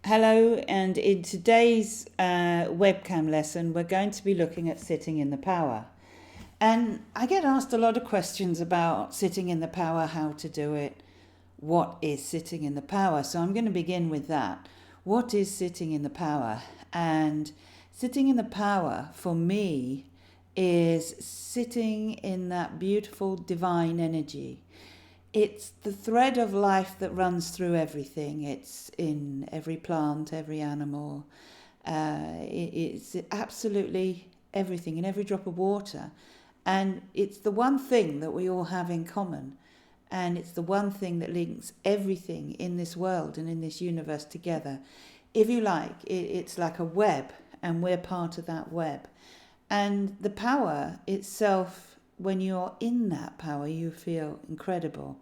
Hello, and in today's webcam lesson, we're going to be looking at sitting in the power. And I get asked a lot of questions about sitting in the power, how to do it, what is sitting in the power. So I'm going to begin with that. What is sitting in the power? And sitting in the power for me is sitting in that beautiful divine energy. It's the thread of life that runs through everything. It's in every plant, every animal. It's absolutely everything, in every drop of water. And it's the one thing that we all have in common. And it's the one thing that links everything in this world and in this universe together. If you like, it's like a web, and we're part of that web. And the power itself, when you're in that power, you feel incredible.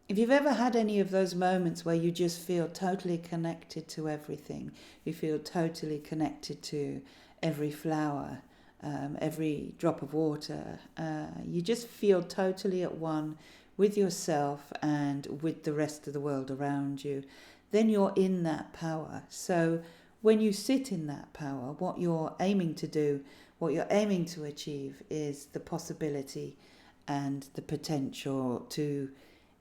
If you've ever had any of those moments where you just feel totally connected to everything, you feel totally connected to every flower, every drop of water, you just feel totally at one with yourself and with the rest of the world around you, then you're in that power. So when you sit in that power, what you're aiming to do, what you're aiming to achieve is the possibility and the potential to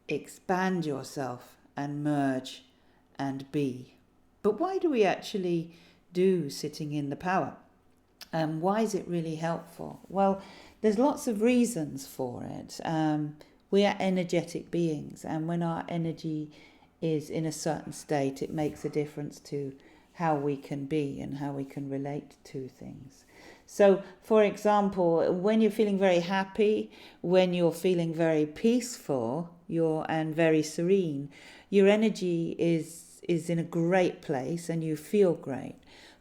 expand yourself and merge and be. But why do we actually do sitting in the power? Why is it really helpful? Well, there's lots of reasons for it. We are energetic beings, and when our energy is in a certain state, it makes a difference to how we can be and how we can relate to things. So, for example, when you're feeling very happy, when you're feeling very peaceful, and very serene, your energy is in a great place and you feel great.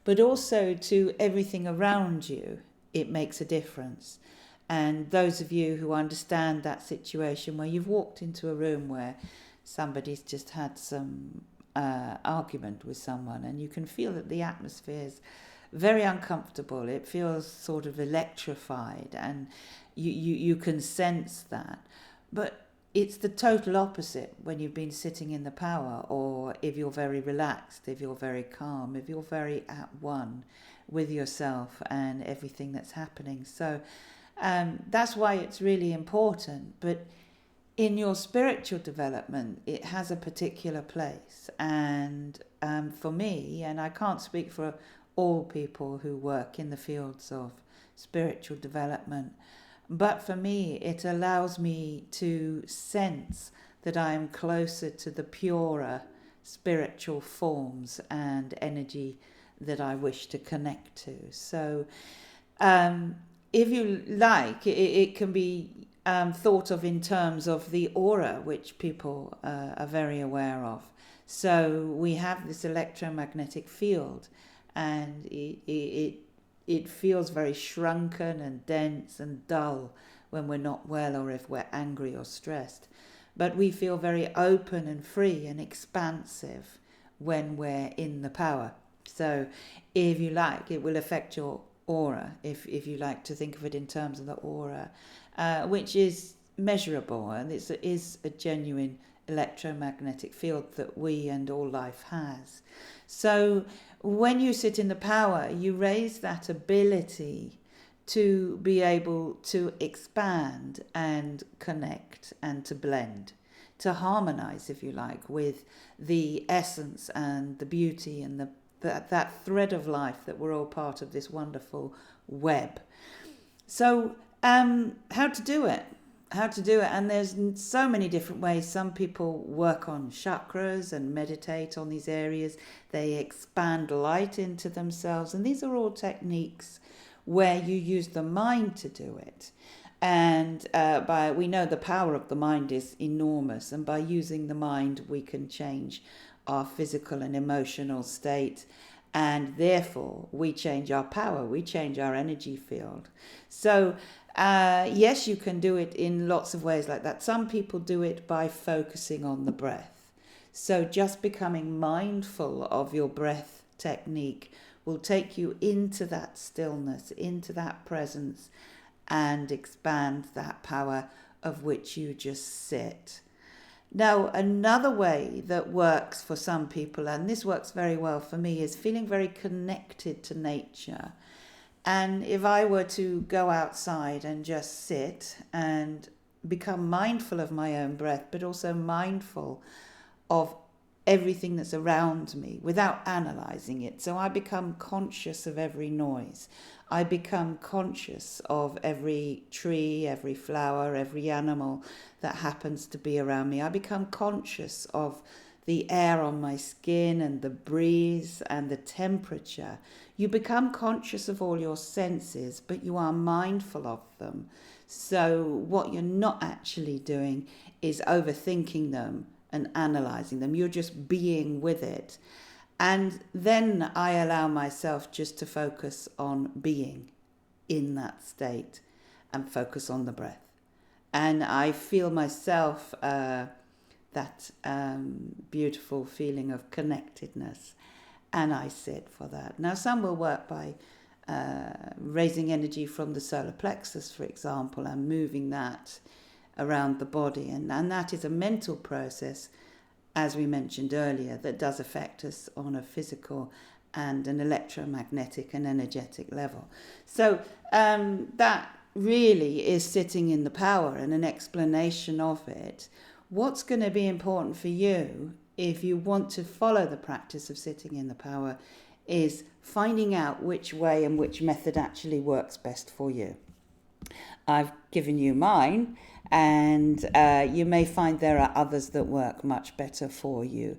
But also to everything around you, it makes a difference. And those of you who understand that situation where you've walked into a room where somebody's just had some argument with someone, and you can feel that the atmosphere's very uncomfortable, it feels sort of electrified, and you can sense that. But it's the total opposite when you've been sitting in the power, or if you're very relaxed, if you're very calm, if you're very at one with yourself and everything that's happening. So that's why it's really important. But in your spiritual development, it has a particular place. And for me, and I can't speak for all people who work in the fields of spiritual development, but for me, it allows me to sense that I am closer to the purer spiritual forms and energy that I wish to connect to. So if you like, it can be thought of in terms of the aura, which people are very aware of. So we have this electromagnetic field, and it feels very shrunken and dense and dull when we're not well, or if we're angry or stressed. But we feel very open and free and expansive when we're in the power. So if you like, it will affect your aura, if you like to think of it in terms of the aura, which is measurable, and it is a genuine electromagnetic field that we and all life has. So when you sit in the power, you raise that ability to be able to expand and connect and to blend, to harmonize, if you like, with the essence and the beauty and that thread of life that we're all part of, this wonderful web. So how to do it? And there's so many different ways. Some people work on chakras and meditate on these areas. They expand light into themselves, and these are all techniques where you use the mind to do it. And we know the power of the mind is enormous, and by using the mind we can change our physical and emotional state, and therefore we change our power, we change our energy field. So yes, you can do it in lots of ways like that. Some people do it by focusing on the breath. So just becoming mindful of your breath technique will take you into that stillness, into that presence, and expand that power of which you just sit. Now, another way that works for some people, and this works very well for me, is feeling very connected to nature. And if I were to go outside and just sit and become mindful of my own breath, but also mindful of everything that's around me without analyzing it. So I become conscious of every noise. I become conscious of every tree, every flower, every animal that happens to be around me. I become conscious of the air on my skin and the breeze and the temperature. You become conscious of all your senses, but you are mindful of them. So what you're not actually doing is overthinking them and analyzing them. You're just being with it. And then I allow myself just to focus on being in that state and focus on the breath. And I feel myself that beautiful feeling of connectedness, and I sit for that. Now, some will work by raising energy from the solar plexus, for example, and moving that around the body, and that is a mental process, as we mentioned earlier, that does affect us on a physical and an electromagnetic and energetic level. So that really is sitting in the power and an explanation of it. What's going to be important for you if you want to follow the practice of sitting in the power is finding out which way and which method actually works best for you. I've given you mine, and you may find there are others that work much better for you.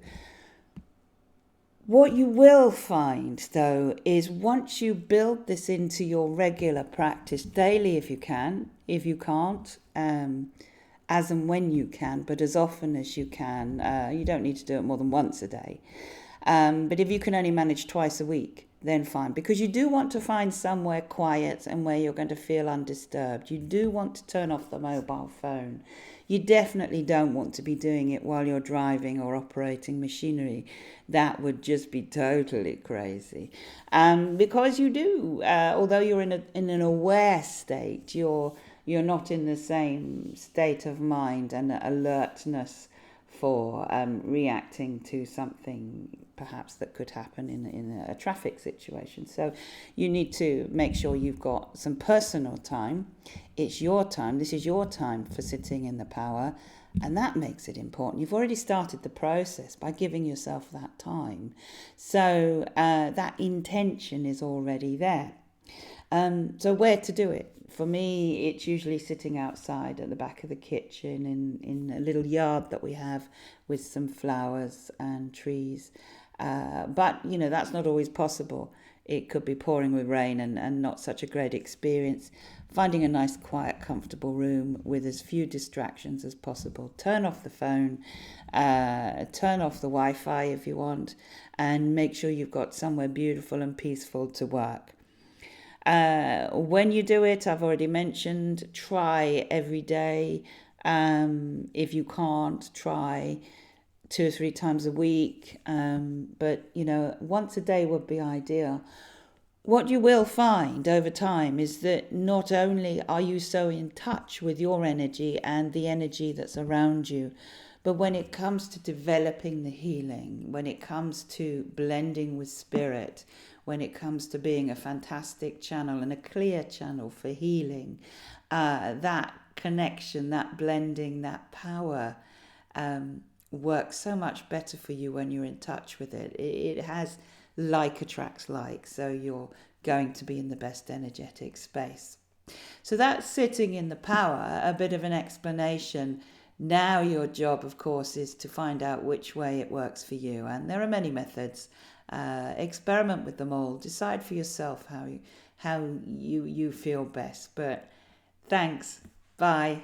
What you will find, though, is once you build this into your regular practice daily, if you can, if you can't, as and when you can, but as often as you can. You don't need to do it more than once a day. But if you can only manage twice a week, then fine. Because you do want to find somewhere quiet and where you're going to feel undisturbed. You do want to turn off the mobile phone. You definitely don't want to be doing it while you're driving or operating machinery. That would just be totally crazy. Because you do, although you're in an aware state, you're not in the same state of mind and alertness for reacting to something perhaps that could happen in a traffic situation. So you need to make sure you've got some personal time. It's your time. This is your time for sitting in the power, and that makes it important. You've already started the process by giving yourself that time. So that intention is already there. So where to do it? For me, it's usually sitting outside at the back of the kitchen in a little yard that we have with some flowers and trees. But, that's not always possible. It could be pouring with rain and not such a great experience. Finding a nice, quiet, comfortable room with as few distractions as possible. Turn off the phone, turn off the Wi-Fi if you want, and make sure you've got somewhere beautiful and peaceful to work. When you do it, I've already mentioned, try every day. If you can't, try 2 or 3 times a week. But, once a day would be ideal. What you will find over time is that not only are you so in touch with your energy and the energy that's around you, but when it comes to developing the healing, when it comes to blending with spirit, when it comes to being a fantastic channel and a clear channel for healing, that connection, that blending, that power works so much better for you when you're in touch with it. It has like attracts like, so you're going to be in the best energetic space. So that's sitting in the power, a bit of an explanation. Now your job, of course, is to find out which way it works for you. And there are many methods. Experiment with them all. Decide for yourself how you feel best. But thanks. Bye.